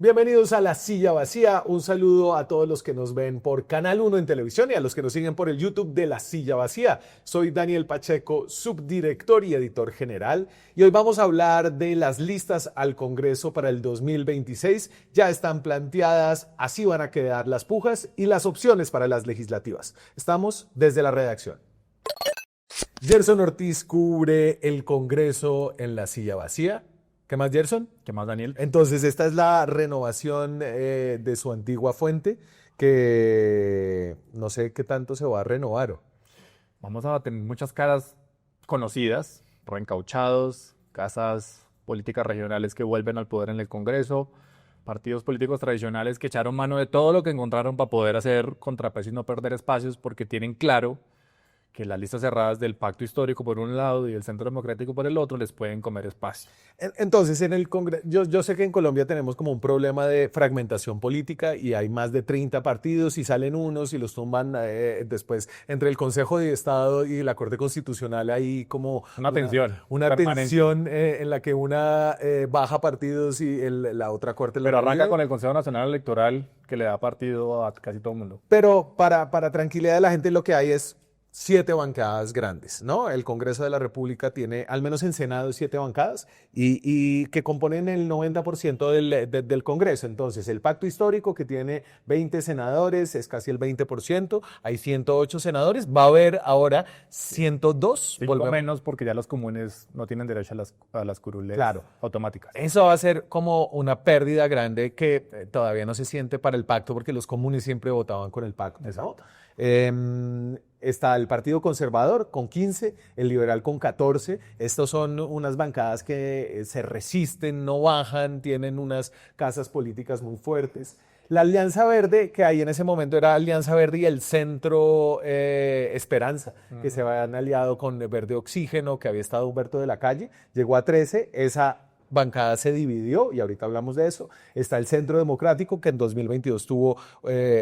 Bienvenidos a La Silla Vacía. Un saludo a todos los que nos ven por Canal 1 en televisión y a los que nos siguen por el YouTube de La Silla Vacía. Soy Daniel Pacheco, subdirector y editor general, y hoy vamos a hablar de las listas al Congreso para el 2026. Ya están planteadas, así van a quedar las pujas y las opciones para las legislativas. Estamos desde la redacción. Gerson Ortiz cubre el Congreso en La Silla Vacía. ¿Qué más, Gerson? ¿Qué más, Daniel? Entonces, esta es la renovación de su antigua fuente, que no sé qué tanto se va a renovar. Vamos a tener muchas caras conocidas, reencauchados, casas políticas regionales que vuelven al poder en el Congreso, partidos políticos tradicionales que echaron mano de todo lo que encontraron para poder hacer contrapeso y no perder espacios, porque tienen claro que las listas cerradas del Pacto Histórico por un lado y el Centro Democrático por el otro les pueden comer espacio. Entonces, en el Congreso, yo sé que en Colombia tenemos como un problema de fragmentación política y hay más de 30 partidos y salen unos y los tumban después. Entre el Consejo de Estado y la Corte Constitucional hay como Una tensión una permanente. tensión en la que una baja partidos y la otra Corte la Pero arranca revive. con el Consejo Nacional Electoral, que le da partido a casi todo el mundo. Pero para tranquilidad de la gente, lo que hay es 7 bancadas grandes, ¿no? El Congreso de la República tiene, al menos en Senado, 7 bancadas y que componen el 90% del Congreso. Entonces, el Pacto Histórico, que tiene 20 senadores, es casi el 20%, hay 108 senadores, va a haber ahora 102. 5 menos, porque ya los comunes no tienen derecho a las curules Claro. automáticas. Eso va a ser como una pérdida grande que todavía no se siente para el pacto, porque los comunes siempre votaban con el pacto, ¿no? Exacto. Está el Partido Conservador con 15, el Liberal con 14. Estos son unas bancadas que se resisten, no bajan, tienen unas casas políticas muy fuertes. La Alianza Verde, que ahí en ese momento era Alianza Verde y el Centro Esperanza, que se habían aliado con Verde Oxígeno, que había estado Humberto de la Calle, llegó a 13. Esa bancada se dividió y ahorita hablamos de eso. Está el Centro Democrático, que en 2022 tuvo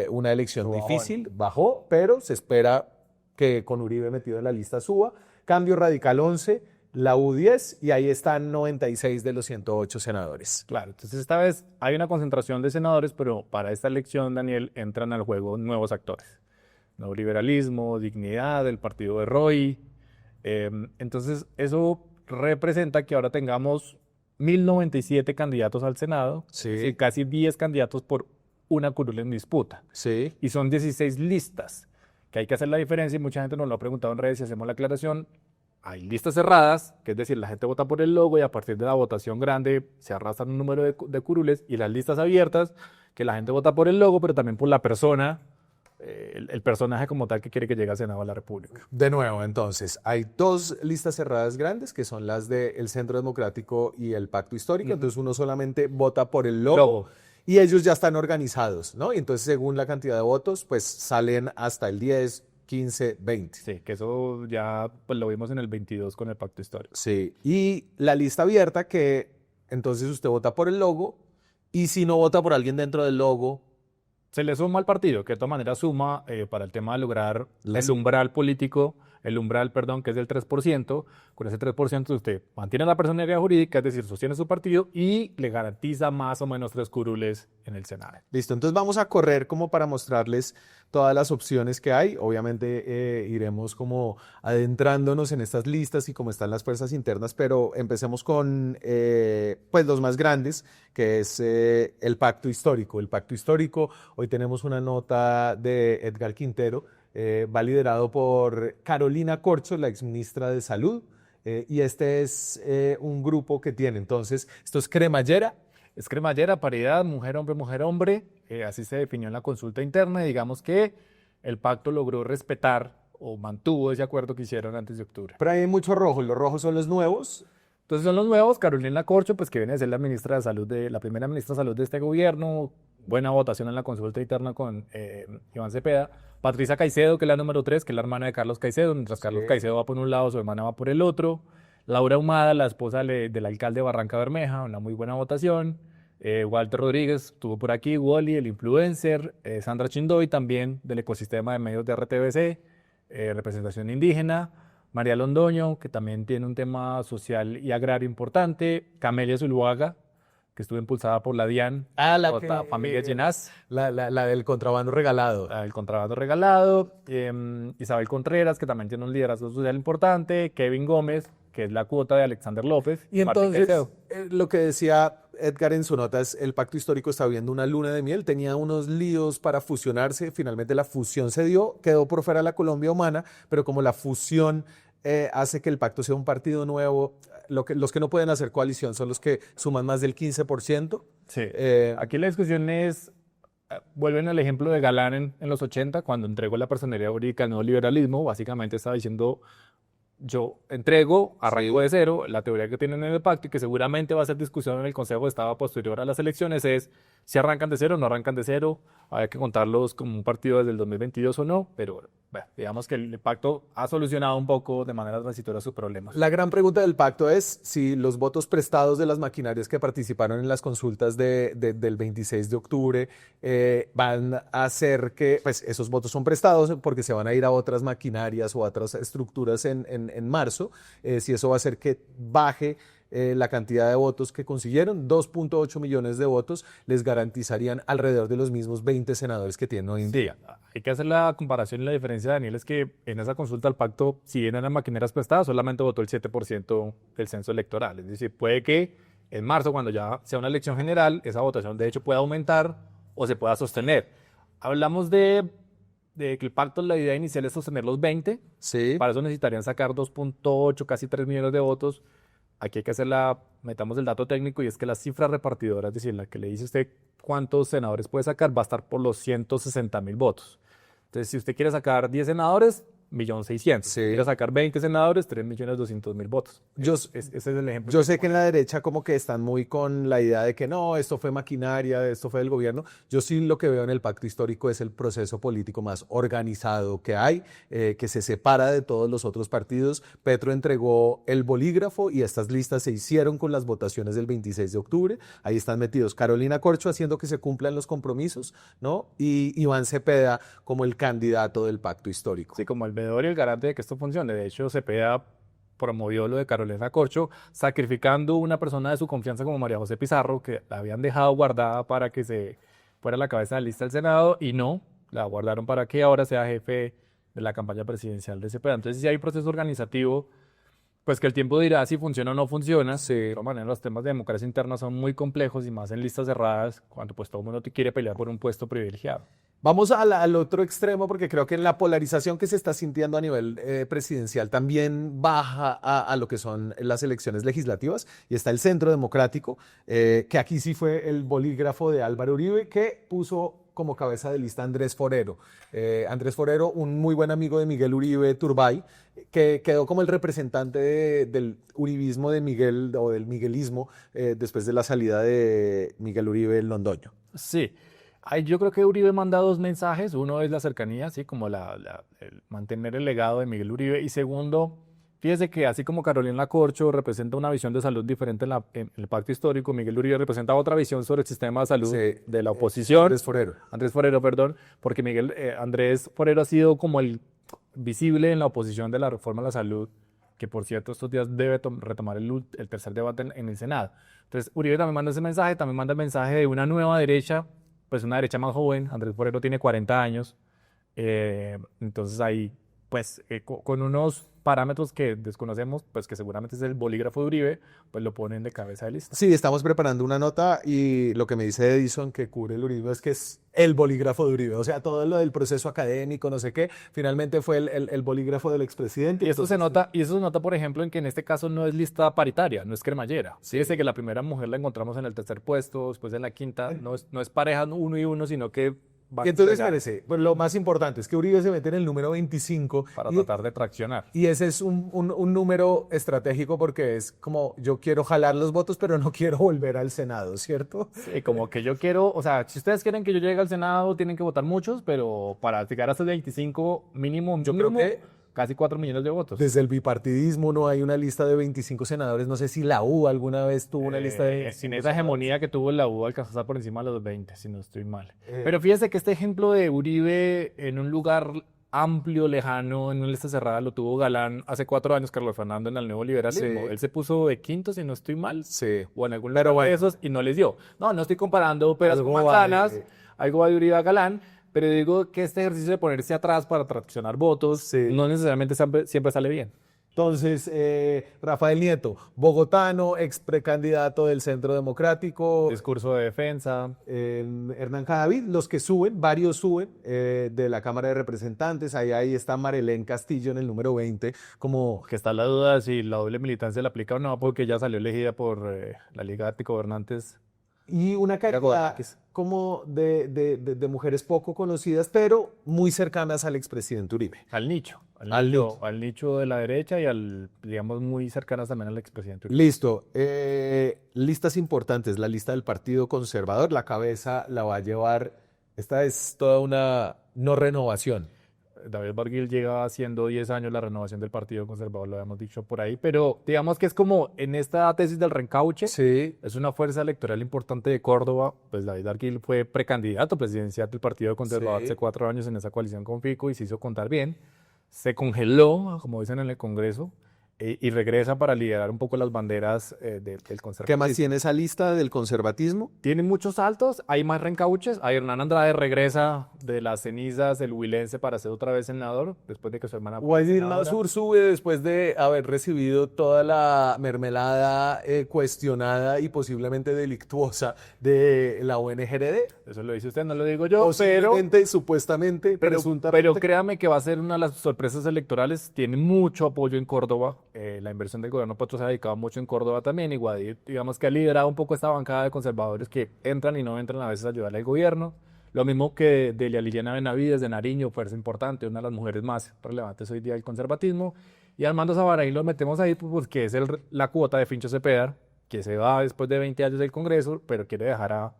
una elección Estuvo difícil, bajó, pero se espera que con Uribe metido en la lista suba. Cambio Radical 11, la U 10, y ahí están 96 de los 108 senadores. Claro, entonces esta vez hay una concentración de senadores, pero para esta elección, Daniel, entran al juego nuevos actores. Nuevo Liberalismo, Dignidad, el partido de Roy. Entonces eso representa que ahora tengamos 1097 candidatos al Senado, Sí. es decir, casi 10 candidatos por una curul en disputa. Sí. Y son 16 listas, que hay que hacer la diferencia, y mucha gente nos lo ha preguntado en redes y hacemos la aclaración. Hay listas cerradas, que es decir, la gente vota por el logo y a partir de la votación grande se arrastran un número de curules, y las listas abiertas, que la gente vota por el logo, pero también por la persona, el personaje como tal que quiere que llegue al Senado de la República. De nuevo, entonces, hay 2 listas cerradas grandes, que son las del Centro Democrático y el Pacto Histórico. Entonces, uno solamente vota por el logo. Y ellos ya están organizados, ¿no? Y entonces, según la cantidad de votos, pues salen hasta el 10, 15, 20. Sí, que eso ya pues, lo vimos en el 22 con el Pacto Histórico. Sí. Y la lista abierta, que entonces usted vota por el logo, y si no vota por alguien dentro del logo, Se le suma al partido, que de todas maneras suma para el tema de lograr Las- el umbral político, perdón, que es del 3%. Con ese 3% usted mantiene la personería jurídica, es decir, sostiene su partido y le garantiza más o menos 3 curules en el Senado. listo. Entonces vamos a correr como para mostrarles todas las opciones que hay. Obviamente iremos como adentrándonos en estas listas y cómo están las fuerzas internas, pero empecemos con pues los más grandes, que es el Pacto Histórico. El Pacto Histórico, hoy tenemos una nota de Edgar Quintero, va liderado por Carolina Corcho, la exministra de Salud, y este es un grupo que tiene, entonces, esto es cremallera. Es cremallera, paridad, mujer, hombre. Así se definió en la consulta interna, y digamos que el pacto logró respetar o mantuvo ese acuerdo que hicieron antes de octubre. Pero hay mucho rojo, los rojos son los nuevos. Entonces son los nuevos. Carolina Corcho, pues que viene a ser la ministra de Salud, la primera ministra de Salud de este gobierno. Buena votación en la consulta interna con Iván Cepeda. Patricia Caicedo, que es la número 3, que es la hermana de Carlos Caicedo, mientras Carlos Caicedo va por un lado, su hermana va por el otro. Laura Humada, la esposa del alcalde de Barranca Bermeja, una muy buena votación. Walter Rodríguez estuvo por aquí, Wally, el influencer. Sandra Chindoy, también del ecosistema de medios de RTBC, representación indígena. María Londoño, que también tiene un tema social y agrario importante. Camelia Zuluaga, que estuvo impulsada por la DIAN, la por la familia Llenás. La del contrabando regalado. El contrabando regalado, Isabel Contreras, que también tiene un liderazgo social importante, Kevin Gómez, que es la cuota de Alexander López. Y Martín entonces, Caicedo. lo que decía Edgar en su nota es, el pacto histórico está viendo una luna de miel, tenía unos líos para fusionarse, finalmente la fusión se dio, quedó por fuera la Colombia humana, pero como la fusión hace que el pacto sea un partido nuevo, los que no pueden hacer coalición son los que suman más del 15%. Sí. Aquí la discusión es, vuelven al ejemplo de Galán en los 80, cuando entregó la personería jurídica al neoliberalismo, básicamente estaba diciendo, yo entrego, arraigo de cero, la teoría que tienen en el pacto y que seguramente va a ser discusión en el Consejo de Estado posterior a las elecciones es si arrancan de cero o no arrancan de cero, hay que contarlos como un partido desde el 2022 o no, pero bueno, digamos que el pacto ha solucionado un poco de manera transitoria sus problemas. La gran pregunta del pacto es si los votos prestados de las maquinarias que participaron en las consultas del 26 de octubre van a hacer que, pues esos votos son prestados porque se van a ir a otras maquinarias o a otras estructuras en marzo, si eso va a hacer que baje la cantidad de votos que consiguieron, 2.8 millones de votos, les garantizarían alrededor de los mismos 20 senadores que tienen hoy en día. Sí, hay que hacer la comparación y la diferencia, Daniel, es que en esa consulta al pacto, si bien eran maquineras prestadas, solamente votó el 7% del censo electoral. Es decir, puede que en marzo, cuando ya sea una elección general, esa votación de hecho pueda aumentar o se pueda sostener. Hablamos de que el pacto, la idea inicial es sostener los 20. Sí. Para eso necesitarían sacar 2.8, casi 3 millones de votos. Aquí hay que metamos el dato técnico y es que la cifra repartidora, es decir, la que le dice usted cuántos senadores puede sacar, va a estar por los 160.000 votos. Entonces, si usted quiere sacar 10 senadores, 1.600.000. Sí. Si quiere sacar 20 senadores, 3.200.000 votos. Ese es el ejemplo. Yo sé que en la derecha como que están muy con la idea de que no, esto fue maquinaria, esto fue del gobierno. Yo sí lo que veo en el pacto histórico es el proceso político más organizado que hay, que se separa de todos los otros partidos. Petro entregó el bolígrafo y estas listas se hicieron con las votaciones del 26 de octubre. Ahí están metidos Carolina Corcho haciendo que se cumplan los compromisos, ¿no? Y Iván Cepeda como el candidato del pacto histórico. Sí, como el veedor y el garante de que esto funcione. De hecho, Cepeda promovió lo de Carolina Corcho, sacrificando una persona de su confianza como María José Pizarro, que la habían dejado guardada para que se fuera la cabeza de la lista del Senado, y no, la guardaron para que ahora sea jefe de la campaña presidencial de Cepeda. Entonces, si hay proceso organizativo, pues que el tiempo dirá si funciona o no funciona. Sí. De todas maneras, los temas de democracia interna son muy complejos y más en listas cerradas, cuando pues todo el mundo te quiere pelear por un puesto privilegiado. Vamos al otro extremo porque creo que en la polarización que se está sintiendo a nivel presidencial también baja a lo que son las elecciones legislativas y está el Centro Democrático, que aquí sí fue el bolígrafo de Álvaro Uribe que puso como cabeza de lista a Andrés Forero. Andrés Forero, un muy buen amigo de Miguel Uribe Turbay, que quedó como el representante del uribismo de Miguel o del miguelismo después de la salida de Miguel Uribe Londoño. Sí. Yo creo que Uribe manda dos mensajes. Uno es la cercanía, ¿sí? Como el mantener el legado de Miguel Uribe. Y segundo, fíjese que así como Carolina Corcho representa una visión de salud diferente en el pacto histórico, Miguel Uribe representa otra visión sobre el sistema de salud de la oposición. Andrés Forero, perdón, porque Andrés Forero ha sido como el visible en la oposición de la reforma a la salud, que por cierto estos días debe retomar el tercer debate en el Senado. Entonces Uribe también manda ese mensaje, también manda el mensaje de una nueva derecha, pues una derecha más joven. Andrés Forero tiene 40 años, entonces ahí, pues con unos parámetros que desconocemos, pues que seguramente es el bolígrafo de Uribe, pues lo ponen de cabeza de lista. Sí, estamos preparando una nota y lo que me dice Edison que cubre el Uribe es que es el bolígrafo de Uribe, o sea, todo lo del proceso académico, no sé qué, finalmente fue el bolígrafo del expresidente. Y eso se nota, por ejemplo, en que en este caso no es lista paritaria, no es cremallera. Sí. Fíjese que la primera mujer la encontramos en el tercer puesto, después en la quinta, no es pareja uno y uno, sino que y entonces parece, pues lo más importante es que Uribe se mete en el número 25 para tratar de traccionar. Y ese es un número estratégico porque es como yo quiero jalar los votos, pero no quiero volver al Senado, ¿cierto? Sí, como que yo quiero, o sea, si ustedes quieren que yo llegue al Senado, tienen que votar muchos, pero para llegar hasta el 25 mínimo, yo creo que casi 4 millones de votos. Desde el bipartidismo no hay una lista de 25 senadores. No sé si la U alguna vez tuvo una lista de... Sin esa hegemonía que tuvo la U, alcanzó a estar por encima de los 20, si no estoy mal. Pero fíjese que este ejemplo de Uribe en un lugar amplio, lejano, en una lista cerrada lo tuvo Galán hace 4 años, Carlos Fernando, en el nuevo liberalismo. Sí. Él se puso de quinto, si no estoy mal, Sí. o en algún Pero lugar de bueno. esos, y no les dio. No estoy comparando peras Algo con va manzanas, de- algo va de Uribe a Galán, pero digo que este ejercicio de ponerse atrás para traccionar votos Sí. no necesariamente siempre sale bien. Entonces, Rafael Nieto, bogotano, ex precandidato del Centro Democrático, Discurso de defensa. Hernán Cadavid, los que suben, varios suben de la Cámara de Representantes, ahí está Marelén Castillo en el número 20, como Que está la duda de si la doble militancia le aplica o no, porque ya salió elegida por la Liga de Antigobernantes. y una cantidad Godínez. como de mujeres poco conocidas, pero muy cercanas al expresidente Uribe. Al nicho. Al nicho. Al nicho de la derecha y digamos, muy cercanas también al expresidente Uribe. Listo. Listas importantes. La lista del Partido Conservador. La cabeza la va a llevar. Esta es toda una no renovación. David Barguil llega haciendo 10 años la renovación del Partido Conservador, lo habíamos dicho por ahí, pero digamos que es como en esta tesis del reencauche, Sí. es una fuerza electoral importante de Córdoba, pues David Barguil fue precandidato presidencial del Partido Conservador Sí. hace 4 años en esa coalición con Fico y se hizo contar bien, se congeló, como dicen en el Congreso, y regresa para liderar un poco las banderas del conservadurismo. ¿Qué más tiene esa lista del conservatismo? Tiene muchos saltos, hay más reencauches. A Hernán Andrade regresa de las cenizas del Huilense para ser otra vez senador, después de que su hermana fue Guaydir senadora. Mansur sube después de haber recibido toda la mermelada cuestionada y posiblemente delictuosa de la ONGRD. Eso lo dice usted, no lo digo yo, pero, Posiblemente, supuestamente, presuntamente. pero créame que va a ser una de las sorpresas electorales. Tiene mucho apoyo en Córdoba. La inversión del gobierno Petro se ha dedicado mucho en Córdoba también. Y Guadir, digamos que ha liderado un poco esta bancada de conservadores que entran y no entran a veces a ayudarle al gobierno. Lo mismo que Delia Liliana Benavides de Nariño, fuerza importante, una de las mujeres más relevantes hoy día del conservatismo. Y Armando Sabaraí lo metemos ahí porque es la cuota de Fincho Cepeda, que se va después de 20 años del Congreso, pero quiere dejar a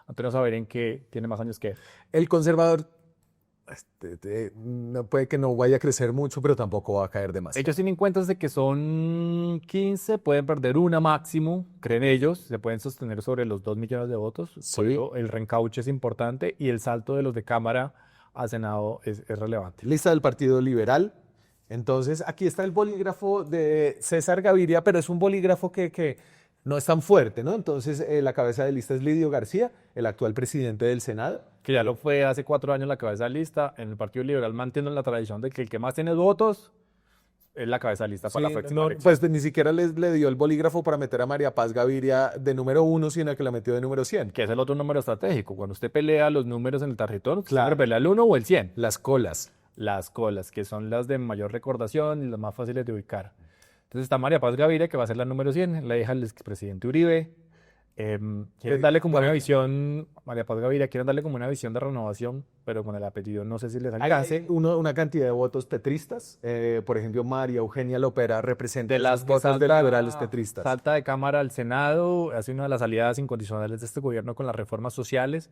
Antonio Sabarín, que tiene más años que él. El conservador no puede que no vaya a crecer mucho, pero tampoco va a caer de más. Ellos tienen cuentas de que son 15, pueden perder una máximo, creen ellos, se pueden sostener sobre los 2 millones de votos. Sí. Pero el reencauche es importante y el salto de los de Cámara a Senado es relevante. Lista del Partido Liberal. Entonces, aquí está el bolígrafo de César Gaviria, pero es un bolígrafo que no es tan fuerte, ¿no? Entonces, la cabeza de lista es Lidio García, el actual presidente del Senado. Que ya lo fue hace 4 años la cabeza de lista. En el Partido Liberal mantienen la tradición de que el que más tiene votos es la cabeza de lista para la Sí, próxima no, elección. pues ni siquiera le dio el bolígrafo para meter a María Paz Gaviria de número 1, sino que la metió de número 100. Que es el otro número estratégico. Cuando usted pelea los números en el tarjetón, Claro. usted pelea el 1 o el 100. Las colas. Las colas, que son las de mayor recordación y las más fáciles de ubicar. Entonces está María Paz Gaviria, que va a ser la número 100, la hija del expresidente Uribe. Quieren darle como una visión, María Paz Gaviria, quieren darle como una visión de renovación, pero con el apellido no sé si les alcance. Hay una cantidad de votos petristas. Por ejemplo, María Eugenia Lopera representa De las esos votos de liberales petristas. salta de Cámara al Senado, hace una de las aliadas incondicionales de este gobierno con las reformas sociales.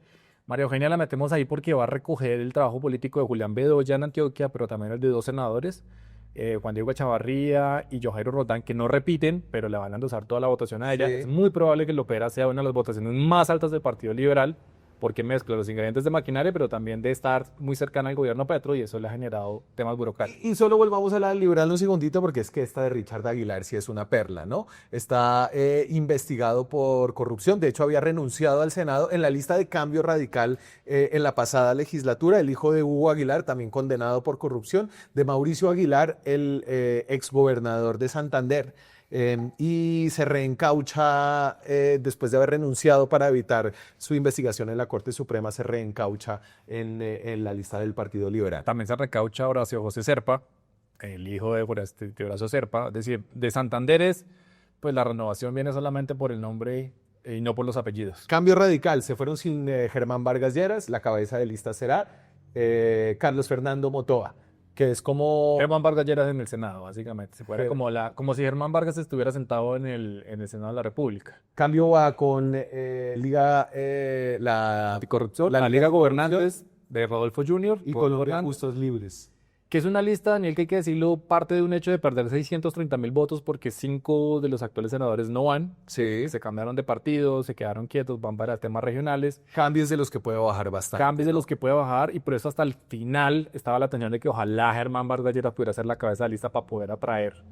María Eugenia la metemos ahí porque va a recoger el trabajo político de Julián Bedoya en Antioquia, pero también el de 2 senadores, Juan Diego Echavarría y Johairo Roldán, que no repiten, pero le van a endosar toda la votación a ella. Sí. Es muy probable que Lopera sea una de las votaciones más altas del Partido Liberal, porque mezcla los ingredientes de maquinaria, pero también de estar muy cercana al gobierno Petro, y eso le ha generado temas burocráticos. Y solo volvamos a la liberal un segundito, porque es que esta de Richard Aguilar sí es una perla, ¿no? Está investigado por corrupción. De hecho, había renunciado al Senado en la lista de Cambio Radical en la pasada legislatura. El hijo de Hugo Aguilar, también condenado por corrupción. De Mauricio Aguilar, el exgobernador de Santander. Y se reencaucha después de haber renunciado para evitar su investigación en la Corte Suprema, se reencaucha en la lista del Partido Liberal. También se recaucha Horacio José Serpa, el hijo de Horacio Serpa. Es decir, de Santanderes, pues la renovación viene solamente por el nombre y no por los apellidos. Cambio Radical, se fueron sin Germán Vargas Lleras, la cabeza de lista será Carlos Fernando Motoa, que es como... Germán Vargas Lleras en el Senado, básicamente. Se fuera Pero- como si Germán Vargas estuviera sentado en el Senado de la República. Cambio va con Liga, la Anticorrupción, la la Liga Anticorrupción Gobernantes de Rodolfo Jr. y Rodolfo Colombia Hernández. Justos Libres. Que es una lista, Daniel, que hay que decirlo, parte de un hecho de perder 630.000 votos porque 5 de los actuales senadores no van. Sí. Se cambiaron de partido, se quedaron quietos, van para temas regionales. Cambios de los que puede bajar bastante. Cambios de ¿no? los que puede bajar y por eso hasta el final estaba la tensión de que ojalá Germán Vargas Lleras pudiera ser la cabeza de lista para poder atraer.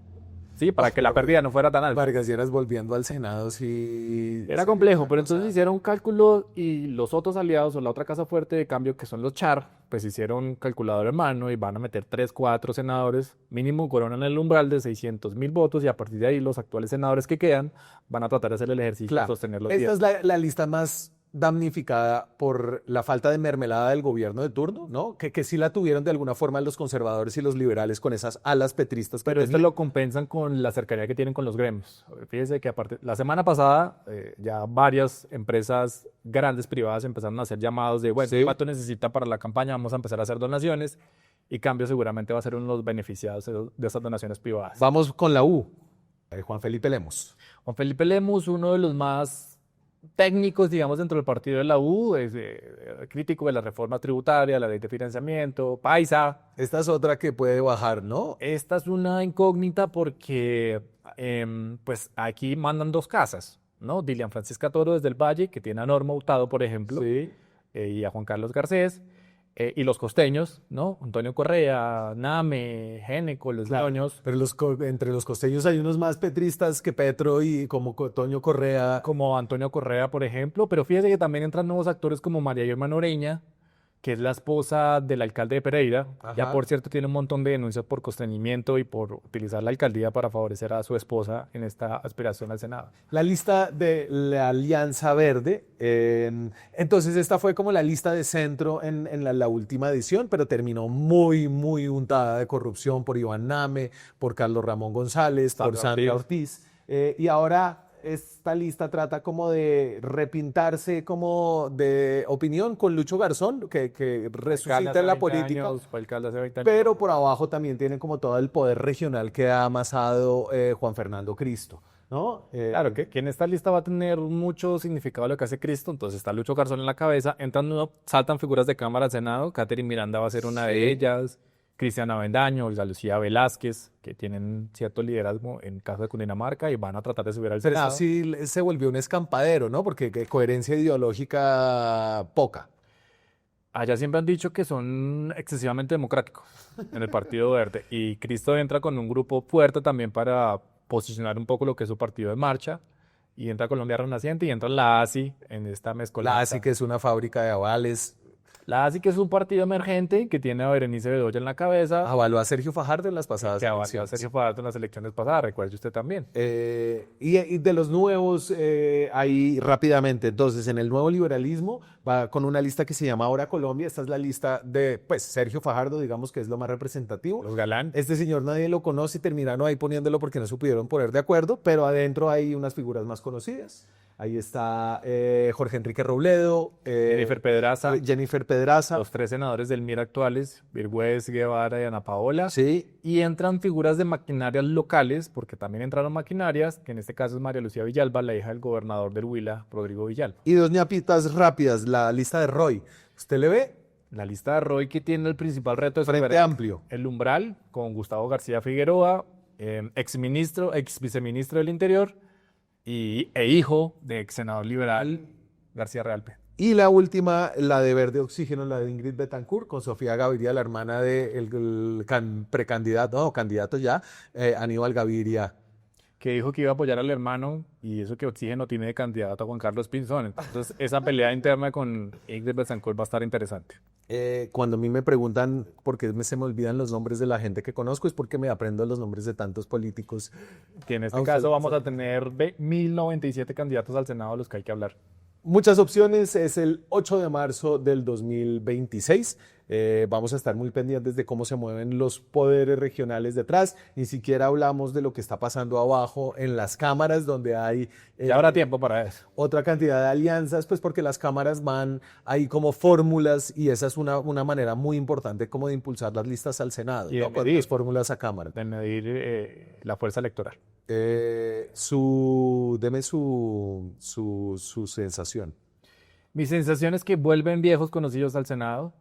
Sí, para que la pérdida no fuera tan alta. Vargas Lleras volviendo al Senado, sí. Era complejo, pero entonces hicieron un cálculo y los otros aliados o la otra casa fuerte de cambio que son los Char, pues hicieron calculador en mano y van a meter 3, 4 senadores, mínimo coronan el umbral de 600.000 votos y a partir de ahí los actuales senadores que quedan van a tratar de hacer el ejercicio de Claro. sostener los Esta 10. es la lista más damnificada por la falta de mermelada del gobierno de turno, ¿no? Que sí la tuvieron de alguna forma los conservadores y los liberales con esas alas petristas que Pero esto tenían. lo compensan con la cercanía que tienen con los gremios. Fíjese que aparte, la semana pasada ya varias empresas grandes privadas empezaron a hacer llamados de, bueno, Sí. ¿cuánto necesita para la campaña? Vamos a empezar a hacer donaciones y Cambio seguramente va a ser uno de los beneficiados de esas donaciones privadas. Vamos con la U. Juan Felipe Lemos. Juan Felipe Lemus, uno de los más técnicos, digamos, dentro del partido de la U, es crítico de la reforma tributaria, la ley de financiamiento, paisa. Esta es otra que puede bajar, ¿no? Esta es una incógnita porque pues aquí mandan 2 casas, ¿no? Dilian Francisca Toro desde el Valle, que tiene a Norma Hurtado, por ejemplo, Sí. Y a Juan Carlos Garcés, y los costeños, ¿no? Antonio Correa, Name, Géneco, los Claro. Ñoños, Pero entre los costeños hay unos más petristas que Petro y como Toño Correa. como Antonio Correa, por ejemplo, pero fíjese que también entran nuevos actores como María Irma Noreña, que es la esposa del alcalde de Pereira. Ya, Ajá. por cierto, tiene un montón de denuncias por constreñimiento y por utilizar la alcaldía para favorecer a su esposa en esta aspiración al Senado. La lista de la Alianza Verde. Entonces, esta fue como la lista de centro en la última edición, pero terminó muy, muy untada de corrupción por Iván Name, por Carlos Ramón González, por Sandra Sandra Ortiz. Ortiz. Y ahora esta lista trata como de repintarse como de opinión con Lucho Garzón, que Alcalde resucita hace en la 20 política. años, fue alcalde hace 20 años. Pero por abajo también tiene como todo el poder regional que ha amasado Juan Fernando Cristo, ¿no? Claro, que en esta lista va a tener mucho significado lo que hace Cristo. Entonces está Lucho Garzón en la cabeza, saltan figuras de Cámara al Senado. Catherine Miranda va a ser una Sí. de ellas. Cristiana Avendaño, Olga Lucía Velázquez, que tienen cierto liderazgo en caso de Cundinamarca y van a tratar de subir al Pero Senado. eso sí se volvió un escampadero, ¿no? Porque coherencia ideológica poca. Allá siempre han dicho que son excesivamente democráticos en el Partido Verde. Y Cristo entra con un grupo fuerte también para posicionar un poco lo que es su partido de marcha. Y entra Colombia Renaciente y entra la ASI en esta mezcolanza. La ASI, que es una fábrica de avales, La ASI, que es un partido emergente que tiene a Berenice Bedoya en la cabeza, avaló a Sergio Fajardo en las pasadas que avalió a elecciones. Sergio Fajardo en las elecciones pasadas, recuerde usted también. Y de los nuevos, ahí rápidamente, entonces en el nuevo liberalismo va con una lista que se llama Ahora Colombia. Esta es la lista de, pues, Sergio Fajardo, digamos que es lo más representativo. Los Galán. Este señor nadie lo conoce y terminaron ahí poniéndolo porque no se pudieron poner de acuerdo, pero adentro hay unas figuras más conocidas. Ahí está Jorge Enrique Robledo, Jennifer Pedraza, Jennifer Pedraza. los 3 senadores del MIR actuales, Virgüez, Guevara y Ana Paola. Sí, Y entran figuras de maquinarias locales, porque también entraron maquinarias, que en este caso es María Lucía Villalba, la hija del gobernador del Huila, Rodrigo Villalba. y dos ñapitas rápidas, la lista de Roy. ¿Usted le ve? La lista de Roy, que tiene el principal reto es Frente superar amplio. el umbral con Gustavo García Figueroa, ex viceministro del Interior e hijo de ex senador liberal García Realpe. Y la última, la de Verde Oxígeno, la de Ingrid Betancourt, con Sofía Gaviria, la hermana del precandidato, no, candidato ya, Aníbal Gaviria. Que dijo que iba a apoyar al hermano y eso que Oxígeno tiene de candidato a Juan Carlos Pinzón. Entonces, esa pelea interna con Ingrid Betancourt va a estar interesante. Cuando a mí me preguntan por qué se me olvidan los nombres de la gente que conozco, es porque me aprendo los nombres de tantos políticos. Que en este Ah, caso usted- vamos a tener 1097 candidatos al Senado de los que hay que hablar. Muchas opciones, es el 8 de marzo del 2026. Vamos a estar muy pendientes de cómo se mueven los poderes regionales detrás. Ni siquiera hablamos de lo que está pasando abajo en las cámaras, donde hay Ya habrá tiempo para eso. otra cantidad de alianzas, pues porque las cámaras van ahí como fórmulas y esa es una manera muy importante como de impulsar las listas al Senado, Y de ¿no? Con medir. las fórmulas a cámara. De medir la fuerza electoral. Deme su sensación. Mi sensación es que vuelven viejos conocidos al Senado.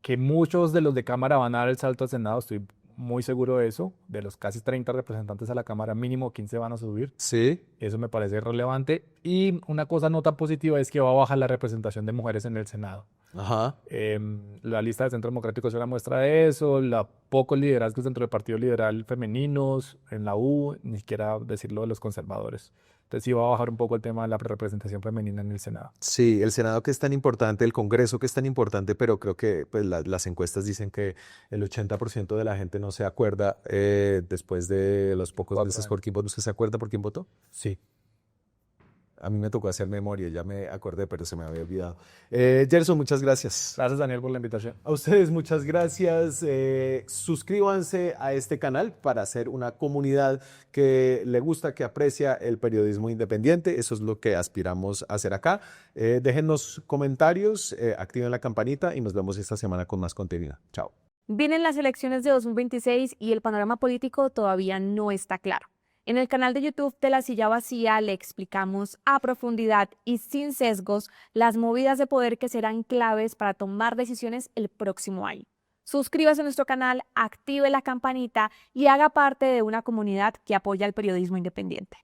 que muchos de los de Cámara van a dar el salto al Senado, estoy muy seguro de eso. De los casi 30 representantes a la Cámara, mínimo 15 van a subir. Sí. Eso me parece relevante. Y una cosa no tan positiva es que va a bajar la representación de mujeres en el Senado. Ajá. La lista del Centro Democrático es una muestra de eso, la pocos liderazgos dentro del Partido Liberal femeninos, en la U, ni siquiera decirlo de los conservadores. Entonces sí va a bajar un poco el tema de la representación femenina en el Senado. Sí, el Senado que es tan importante, el Congreso que es tan importante, pero creo que pues, las encuestas dicen que el 80% de la gente no se acuerda después de los pocos 4 meses años. por quién votó. ¿Usted se acuerda por quién votó? Sí. A mí me tocó hacer memoria, ya me acordé, pero se me había olvidado. Gerson, muchas gracias. Gracias, Daniel, por la invitación. A ustedes muchas gracias. Suscríbanse a este canal para ser una comunidad que le gusta, que aprecia el periodismo independiente. Eso es lo que aspiramos a hacer acá. Déjennos comentarios, activen la campanita y nos vemos esta semana con más contenido. Chao. Vienen las elecciones de 2026 y el panorama político todavía no está claro. En el canal de YouTube de La Silla Vacía le explicamos a profundidad y sin sesgos las movidas de poder que serán claves para tomar decisiones el próximo año. Suscríbase a nuestro canal, active la campanita y haga parte de una comunidad que apoya el periodismo independiente.